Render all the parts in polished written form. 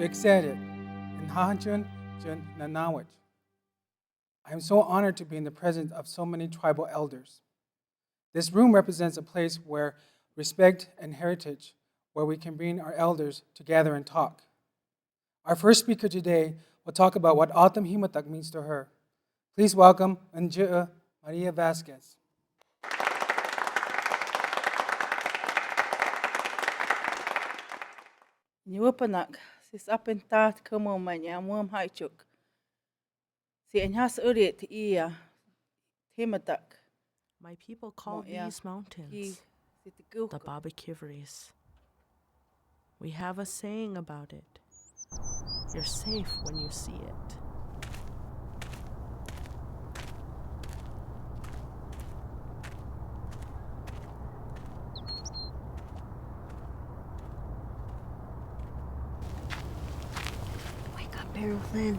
excited and Hanjun Jun Nanawich. I am so honored to be in the presence of so many tribal elders. This room represents a place where respect and heritage, where we can bring our elders together and talk. Our first speaker today will talk about what Autumn Himatak means to her. Please welcome Njua Maria Vasquez. Niwapanak, sis apintat kamo manya muam haichuk. Si enyas urit iya himatak. My people call these mountains the Babakiveries. We have a saying about it. You're safe when you see it. Wake up, Marilyn.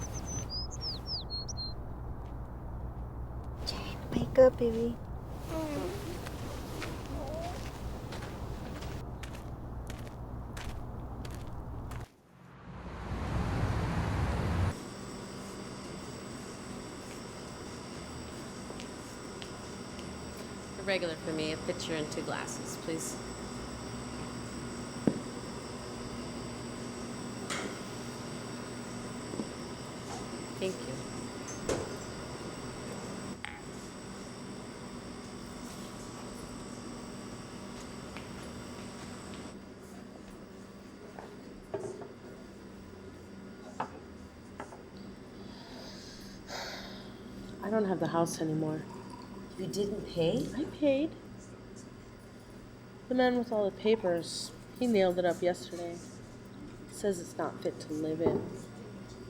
Jane, wake up, baby. A regular for me, a pitcher and 2 glasses, please. Thank you. I don't have the house anymore. You didn't pay? I paid. The man with all the papers, he nailed it up yesterday. Says it's not fit to live in.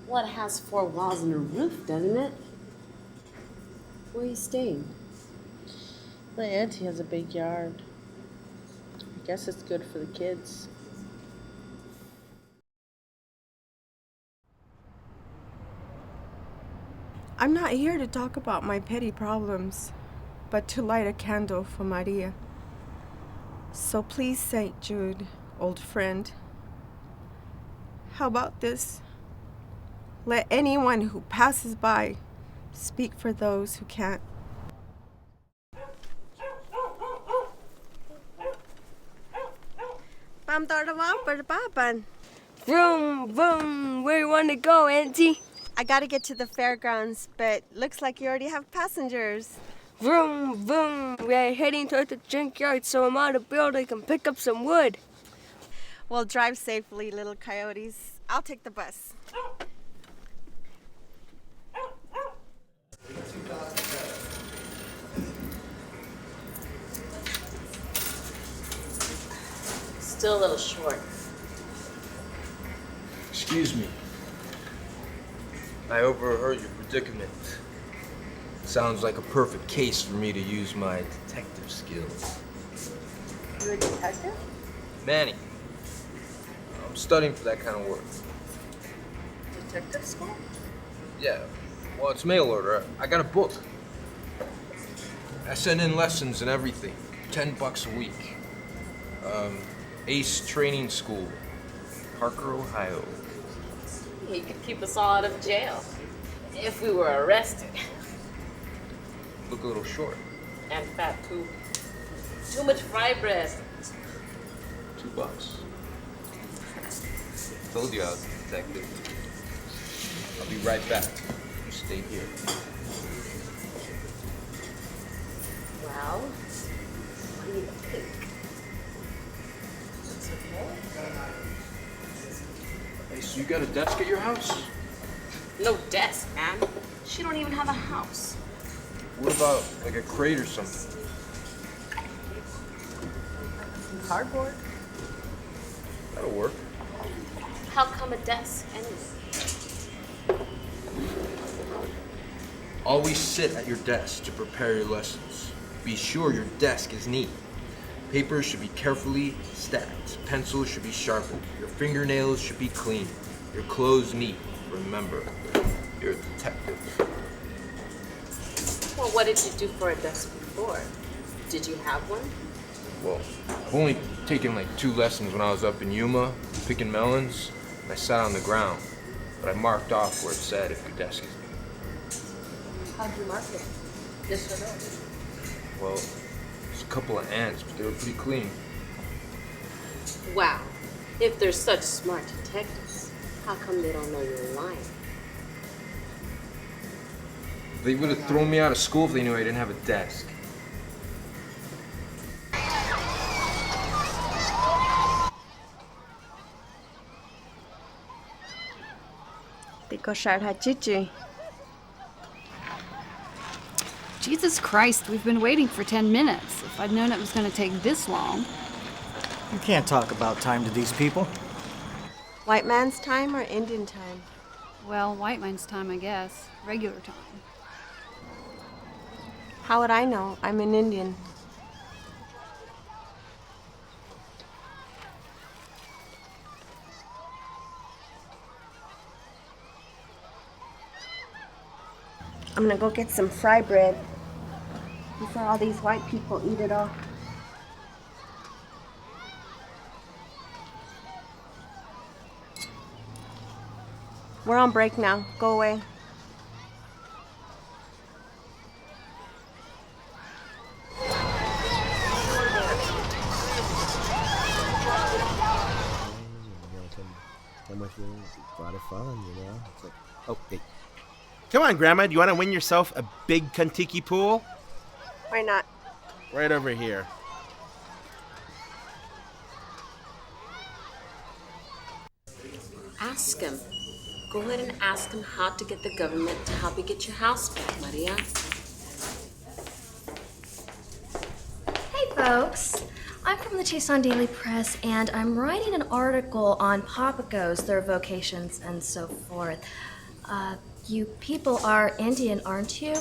Well, it has 4 walls and a roof, doesn't it? Where are you staying? My auntie has a big yard. I guess it's good for the kids. I'm not here to talk about my petty problems, but to light a candle for Maria. So please, St. Jude, old friend, how about this? Let anyone who passes by speak for those who can't. Vroom, vroom. Where you want to go, Auntie? I gotta get to the fairgrounds, but looks like you already have passengers. Vroom, vroom. We're heading toward the junkyard so I'm out of build I can pick up some wood. Well, drive safely, little coyotes. I'll take the bus. Still a little short. Excuse me. I overheard your predicament. Sounds like a perfect case for me to use my detective skills. You're a detective? Manny. I'm studying for that kind of work. Detective school? Yeah. Well, it's mail order. I got a book. I send in lessons and everything. $10 a week. Ace Training School, Parker, Ohio. He could keep us all out of jail. If we were arrested. Look a little short. And fat, too. Too much fry bread. $2. Told you I was a detective. I'll be right back. You stay here. Well, what do you think? It's okay. Hey, so you got a desk at your house? No desk, man. She don't even have a house. What about like a crate or something? Some cardboard. That'll work. How come a desk anyway? Always sit at your desk to prepare your lessons. Be sure your desk is neat. Papers should be carefully stacked. Pencils should be sharpened. Your fingernails should be clean. Your clothes neat. Remember, you're a detective. Well, what did you do for a desk before? Did you have one? Well, I've only taken like 2 lessons when I was up in Yuma, picking melons. and I sat on the ground, but I marked off where it said if your desk is neat. How'd you mark it? Yes or no? Well, there's a couple of ants, but they were pretty clean. Wow. If they're such smart detectives, how come they don't know you're lying? They would have thrown me out of school if they knew I didn't have a desk. Tiko shar hachichi. Jesus Christ, we've been waiting for 10 minutes. If I'd known it was going to take this long. You can't talk about time to these people. White man's time or Indian time? Well, white man's time, I guess. Regular time. How would I know? I'm an Indian. I'm gonna go get some fry bread before all these white people eat it all. We're on break now. Go away. Come with me, a lot of fun, you know? It's like, oh, hey. Come on, Grandma, do you want to win yourself a big Kentucky pool? Why not? Right over here. Ask him. Go ahead and ask him how to get the government to help you get your house back, Maria. Hey, folks. I'm from the Tucson Daily Press, and I'm writing an article on Papagos, their vocations, and so forth. You people are Indian, aren't you,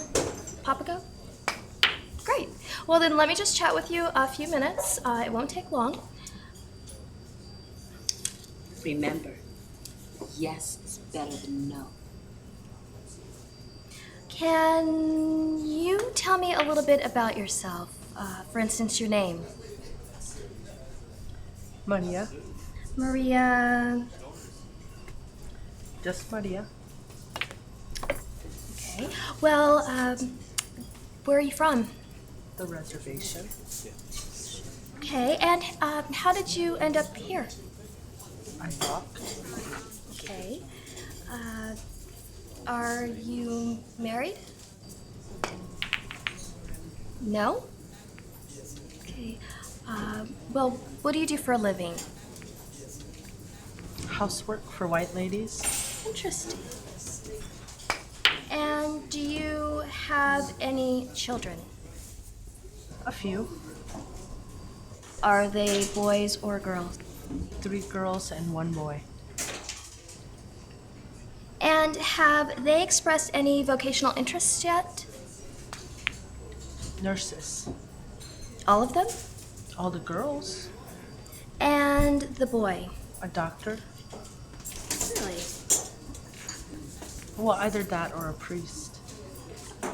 Papago? Great. Well, then let me just chat with you a few minutes. It won't take long. Remember, yes is better than no. Can you tell me a little bit about yourself? For instance, your name. Maria. Maria. Just Maria. Okay. Well, where are you from? The reservation. Okay, and how did you end up here? I walked. Okay. Are you married? No? Okay. Well, what do you do for a living? Housework for white ladies. Interesting. And do you have any children? A few. Are they boys or girls? 3 girls and 1 boy. And have they expressed any vocational interests yet? Nurses. All of them? All the girls. And the boy? A doctor. Really? Well, either that or a priest.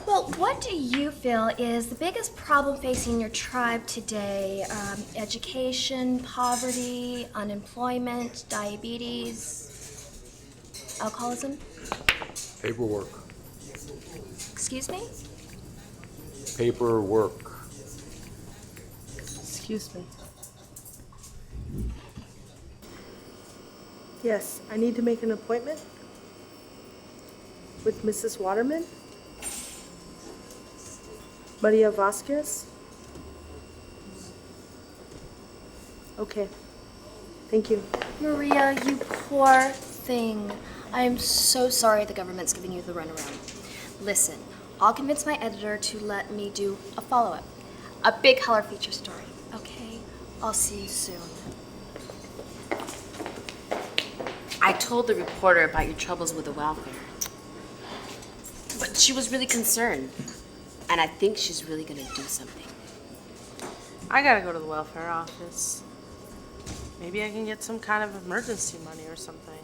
Well, what do you feel is the biggest problem facing your tribe today? Education, poverty, unemployment, diabetes, alcoholism? Paperwork. Excuse me? Paperwork. Excuse me. Yes, I need to make an appointment with Mrs. Waterman. Maria Vasquez. Okay. Thank you. Maria, you poor thing. I am so sorry the government's giving you the runaround. Listen, I'll convince my editor to let me do a follow-up. A big color feature story, okay? I'll see you soon. I told the reporter about your troubles with the welfare. But she was really concerned. And I think she's really gonna do something. I gotta go to the welfare office. Maybe I can get some kind of emergency money or something.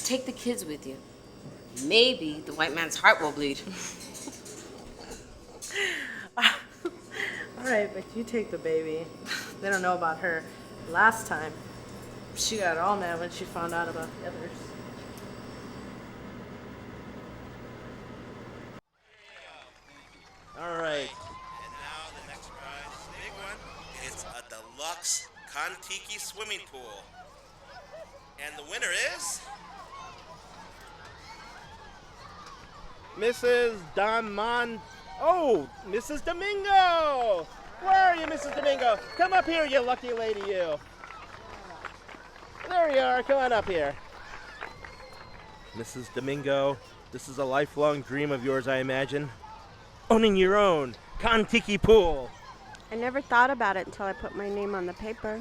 Take the kids with you. Maybe the white man's heart will bleed. All right, but you take the baby. They don't know about her. Last time, She got all mad when she found out about the others. All right. And now the next prize, big one. It's a deluxe Kontiki swimming pool. And the winner is Mrs. Oh, Mrs. Domingo! Where are you, Mrs. Domingo? Come up here, you lucky lady, you. There you are. Come on up here. Mrs. Domingo, this is a lifelong dream of yours, I imagine. Owning your own Kontiki pool. I never thought about it until I put my name on the paper.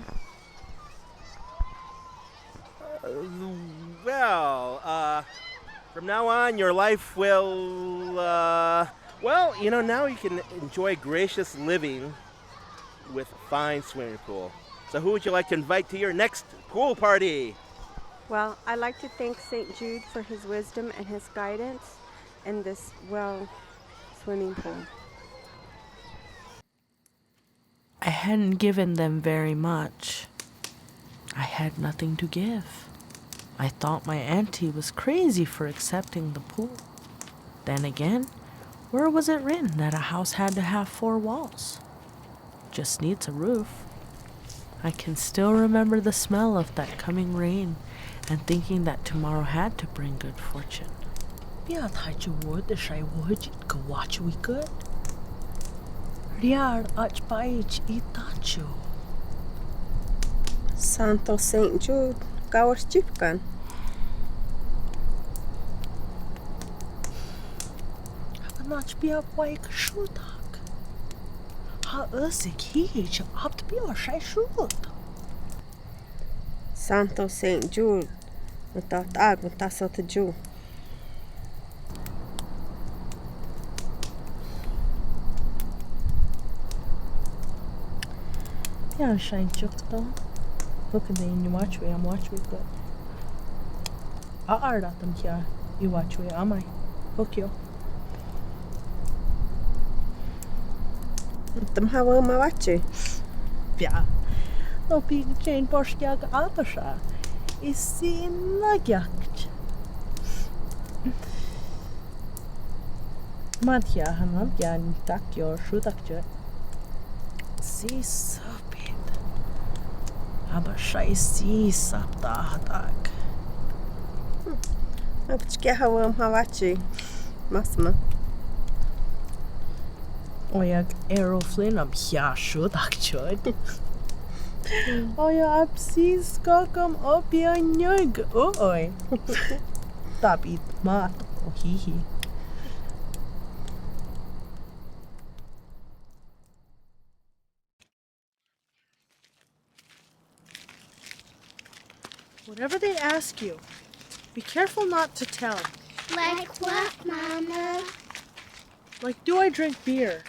From now on, your life will, now you can enjoy gracious living with a fine swimming pool. So who would you like to invite to your next pool party? Well, I'd like to thank St. Jude for his wisdom and his guidance in this, swimming pool. I hadn't given them very much. I had nothing to give. I thought my auntie was crazy for accepting the pool. Then again, where was it written that a house had to have 4 walls? Just needs a roof. I can still remember the smell of that coming rain and thinking that tomorrow had to bring good fortune. Santo St. Jude, gawar chipkan. Not be up like shootak. Ha usik he up to be or shy shoot. Santo St. Jude, without ag, without Santa Jude. Yeah, shine chuk though. Look at the you watch me, I'm watch me good. I them here. You watch me, am I? Hook you. Tam hawa mawachi. Yeah. No big chain borskiag alpasha. Is seen like yacht. Matja, han yan tak your shutakje. See so bit. Aber shy see sapta hatak. Mapchke hawa mawachi. Masma. Och jag aeroflin am ja shutakje. Och jag precis skakam upp i en njugg. Oj. Tabit mat och hihi. Whatever they ask you, be careful not to tell. Like what, Mama? Like, do I drink beer?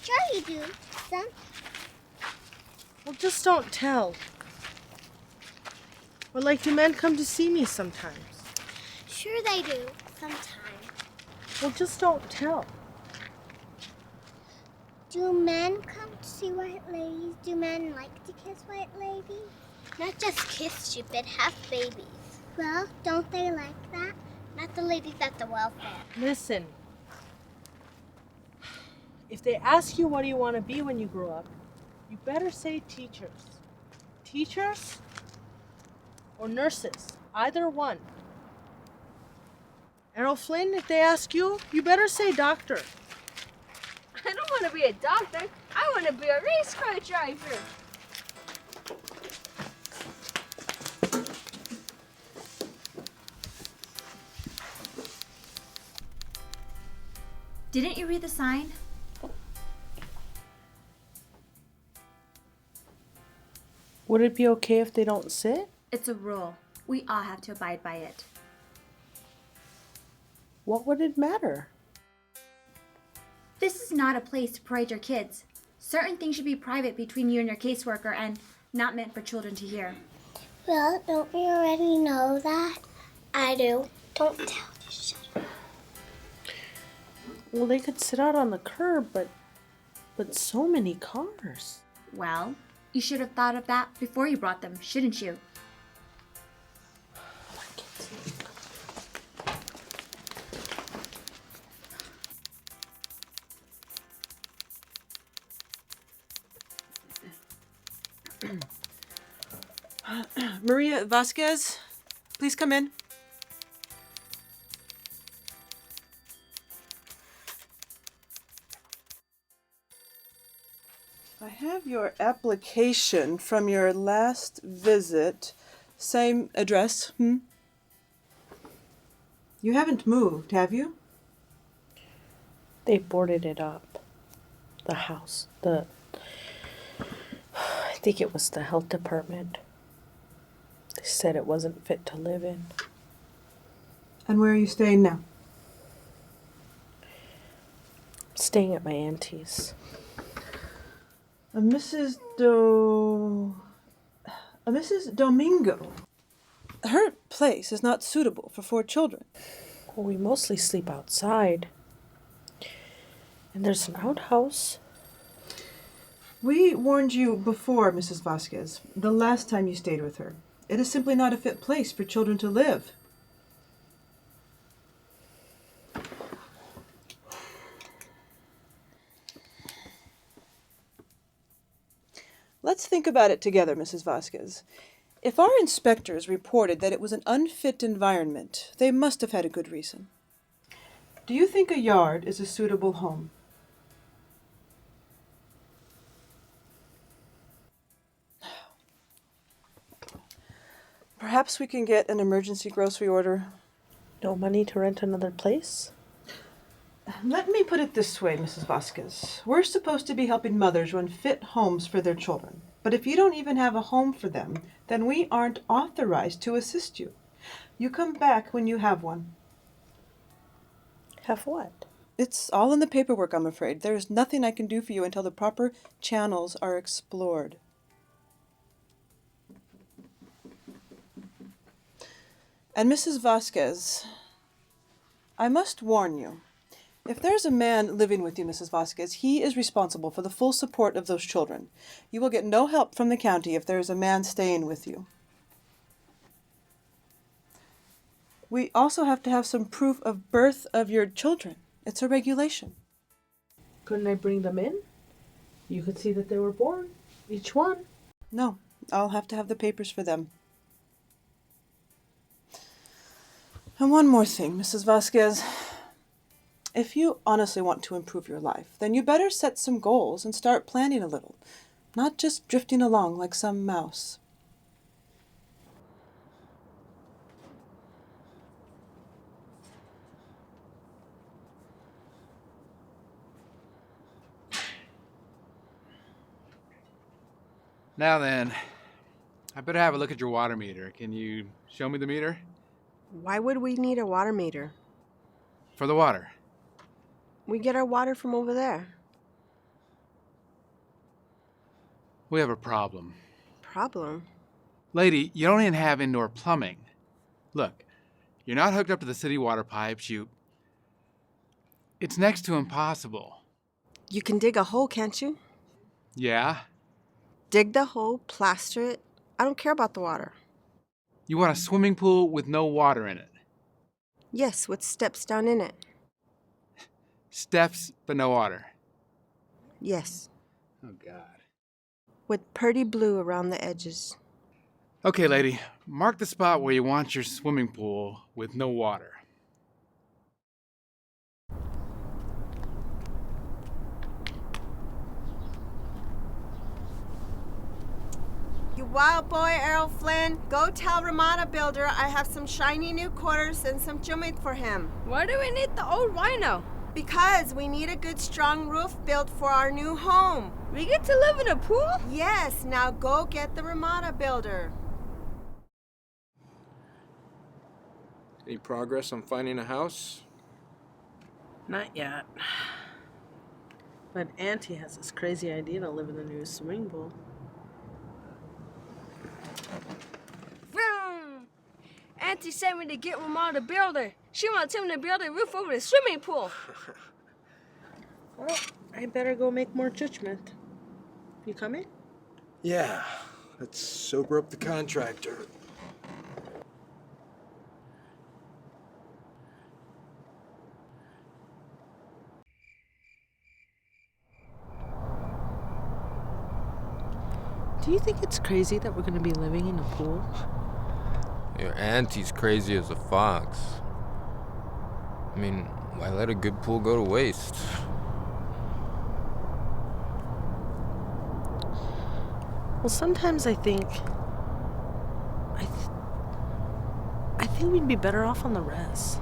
Sure you do. Some. Well, just don't tell. Or like, do men come to see me sometimes? Sure they do. Sometimes. Well, just don't tell. Do men come to see white ladies? Do men like to kiss white ladies? Not just kiss, stupid. Have babies. Well, don't they like that? Not the ladies at the welfare. Listen. If they ask you what do you want to be when you grow up, you better say teachers. Teachers or nurses, either one. Errol Flynn, if they ask you, you better say doctor. I don't want to be a doctor. I want to be a race car driver. Didn't you read the sign? Would it be okay if they don't sit? It's a rule. We all have to abide by it. What would it matter? This is not a place to parade your kids. Certain things should be private between you and your caseworker and not meant for children to hear. Well, don't we already know that? I do. Don't tell. Just shut up. Well, they could sit out on the curb, but so many cars. Well, You should have thought of that before you brought them, shouldn't you? Maria Vasquez, please come in. I have your application from your last visit. Same address, You haven't moved, have you? They boarded it up. The house. I think it was the health department. They said it wasn't fit to live in. And where are you staying now? Staying at my auntie's. Mrs. Domingo. Her place is not suitable for 4 children. Well, we mostly sleep outside. And there's an outhouse. We warned you before, Mrs. Vasquez, the last time you stayed with her. It is simply not a fit place for children to live. Let's think about it together, Mrs. Vasquez. If our inspectors reported that it was an unfit environment, they must have had a good reason. Do you think a yard is a suitable home? Perhaps we can get an emergency grocery order. No money to rent another place? Let me put it this way, Mrs. Vasquez. We're supposed to be helping mothers run fit homes for their children. But if you don't even have a home for them, then we aren't authorized to assist you. You come back when you have one. Have what? It's all in the paperwork, I'm afraid. There is nothing I can do for you until the proper channels are explored. And Mrs. Vasquez, I must warn you. If there's a man living with you, Mrs. Vasquez, he is responsible for the full support of those children. You will get no help from the county if there is a man staying with you. We also have to have some proof of birth of your children. It's a regulation. Couldn't I bring them in? You could see that they were born, each one. No, I'll have to have the papers for them. And one more thing, Mrs. Vasquez. If you honestly want to improve your life, then you better set some goals and start planning a little, not just drifting along like some mouse. Now then, I better have a look at your water meter. Can you show me the meter? Why would we need a water meter? For the water. We get our water from over there. We have a problem. Problem? Lady, you don't even have indoor plumbing. Look, you're not hooked up to the city water pipes. It's next to impossible. You can dig a hole, can't you? Yeah? Dig the hole, plaster it. I don't care about the water. You want a swimming pool with no water in it? Yes, with steps down in it. Steps, but no water. Yes. Oh, God. With pretty blue around the edges. Okay, lady, mark the spot where you want your swimming pool with no water. You wild boy, Errol Flynn, go tell Ramada Builder I have some shiny new quarters and some jumit for him. Why do we need the old rhino? Because we need a good strong roof built for our new home. We get to live in a pool? Yes, now go get the Ramada Builder. Any progress on finding a house? Not yet. But Auntie has this crazy idea to live in the new swimming pool. Vroom! Auntie sent me to get Ramada Builder. She wants him to build a roof over the swimming pool. Well, I better go make more judgment. You coming? Yeah, let's sober up the contractor. Do you think it's crazy that we're going to be living in a pool? Your auntie's crazy as a fox. I mean, why let a good pool go to waste? Well, sometimes I think we'd be better off on the res.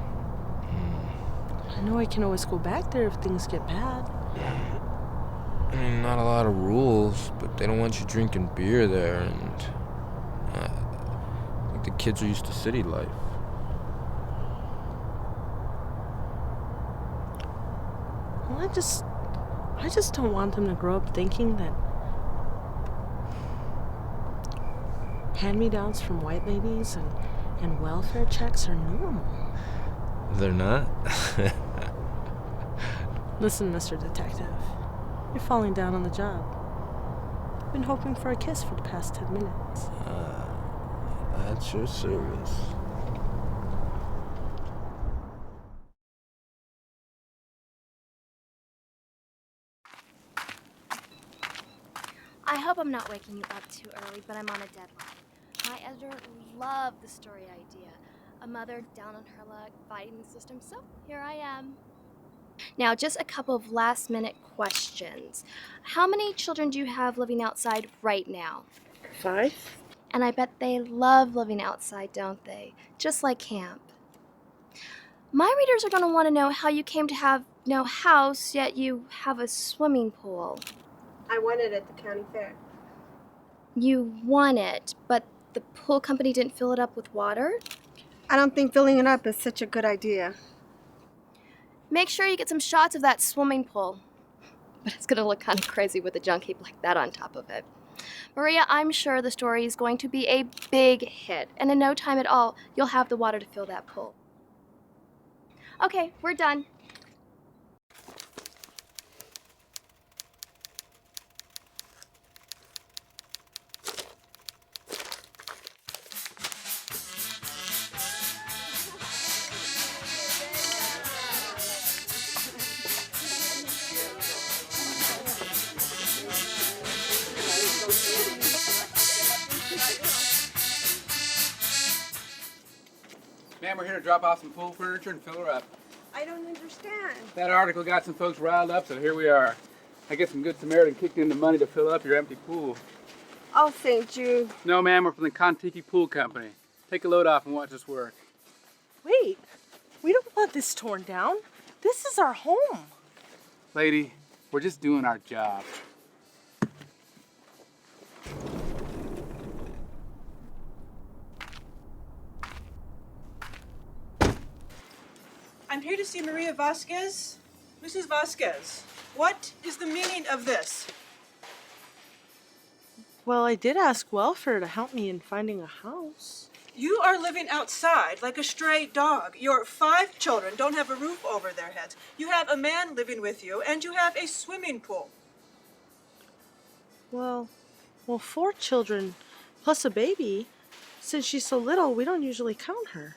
I know I can always go back there if things get bad. I mean, not a lot of rules, but they don't want you drinking beer there, and I think the kids are used to city life. Well, I just don't want them to grow up thinking that hand-me-downs from white ladies and welfare checks are normal. They're not? Listen, Mr. Detective, you're falling down on the job. I've been hoping for a kiss for the past 10 minutes. At your service. I hope I'm not waking you up too early, but I'm on a deadline. My editor loved the story idea. A mother down on her luck, fighting the system, so here I am. Now, just a couple of last-minute questions. How many children do you have living outside right now? 5. And I bet they love living outside, don't they? Just like camp. My readers are going to want to know how you came to have no house, yet you have a swimming pool. I won it at the county fair. You won it, but the pool company didn't fill it up with water? I don't think filling it up is such a good idea. Make sure you get some shots of that swimming pool. But it's going to look kind of crazy with a junk heap like that on top of it. Maria, I'm sure the story is going to be a big hit, and in no time at all, you'll have the water to fill that pool. Okay, we're done. Ma'am, we're here to drop off some pool furniture and fill her up. I don't understand. That article got some folks riled up, so here we are. I guess some good Samaritan kicked in the money to fill up your empty pool. Oh, St. Jude. No, ma'am, we're from the Kontiki Pool Company. Take a load off and watch us work. Wait, we don't want this torn down. This is our home. Lady, we're just doing our job. I'm here to see Maria Vasquez. Mrs. Vasquez, what is the meaning of this? Well, I did ask welfare to help me in finding a house. You are living outside like a stray dog. Your 5 children don't have a roof over their heads. You have a man living with you, and you have a swimming pool. Well, 4 children plus a baby. Since she's so little, we don't usually count her.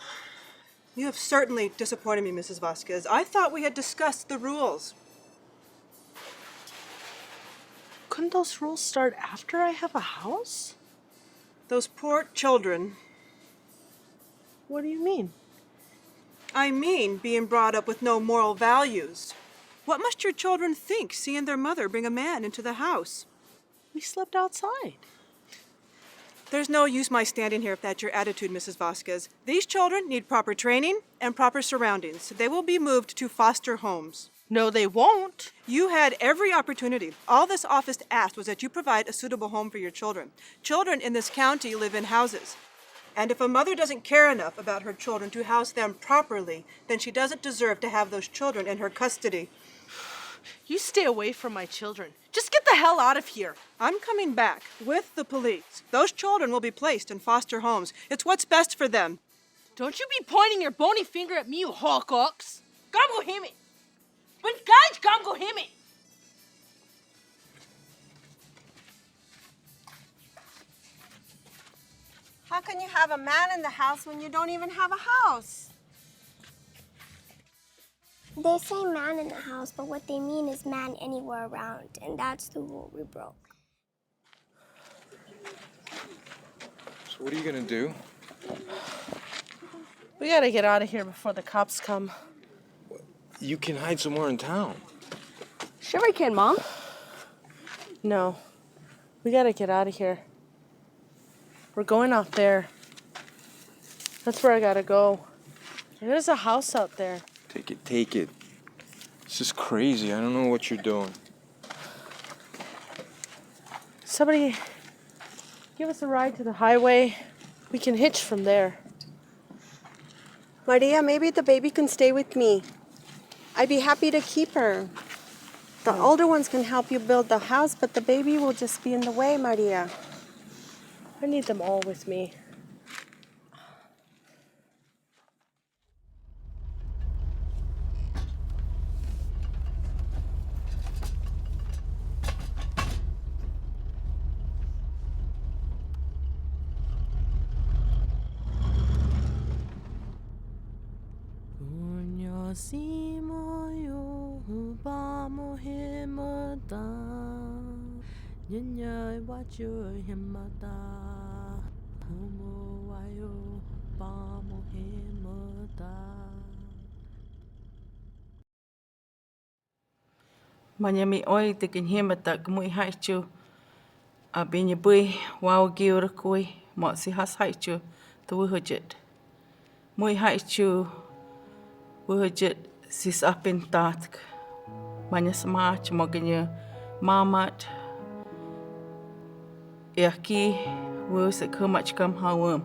You have certainly disappointed me, Mrs. Vasquez. I thought we had discussed the rules. Couldn't those rules start after I have a house? Those poor children. What do you mean? I mean being brought up with no moral values. What must your children think seeing their mother bring a man into the house? We slept outside. There's no use my standing here if that's your attitude, Mrs. Vasquez. These children need proper training and proper surroundings. They will be moved to foster homes. No, they won't. You had every opportunity. All this office asked was that you provide a suitable home for your children. Children in this county live in houses. And if a mother doesn't care enough about her children to house them properly, then she doesn't deserve to have those children in her custody. You stay away from my children. Just get the hell out of here. I'm coming back with the police. Those children will be placed in foster homes. It's what's best for them. Don't you be pointing your bony finger at me, you hawk-ox. Come go hear me. But guys, come go hear me. How can you have a man in the house when you don't even have a house? They say man in the house, but what they mean is man anywhere around, and that's the rule we broke. So what are you gonna do? We gotta get out of here before the cops come. You can hide somewhere in town. Sure we can, Mom. No. We gotta get out of here. We're going out there. That's where I gotta go. There's a house out there. Take it, take it. This is crazy. I don't know what you're doing. Somebody give us a ride to the highway. We can hitch from there. Maria, maybe the baby can stay with me. I'd be happy to keep her. The older ones can help you build the house, but the baby will just be in the way, Maria. I need them all with me. Manyami oi te kin himata kmui haichu. Abinya bui wow giura kui mo si has haichu to wuhujit. Mui haichu wuhujit sis apin tatk. Manya samach moganya mamat. Yaki wus it kumach kam hawum.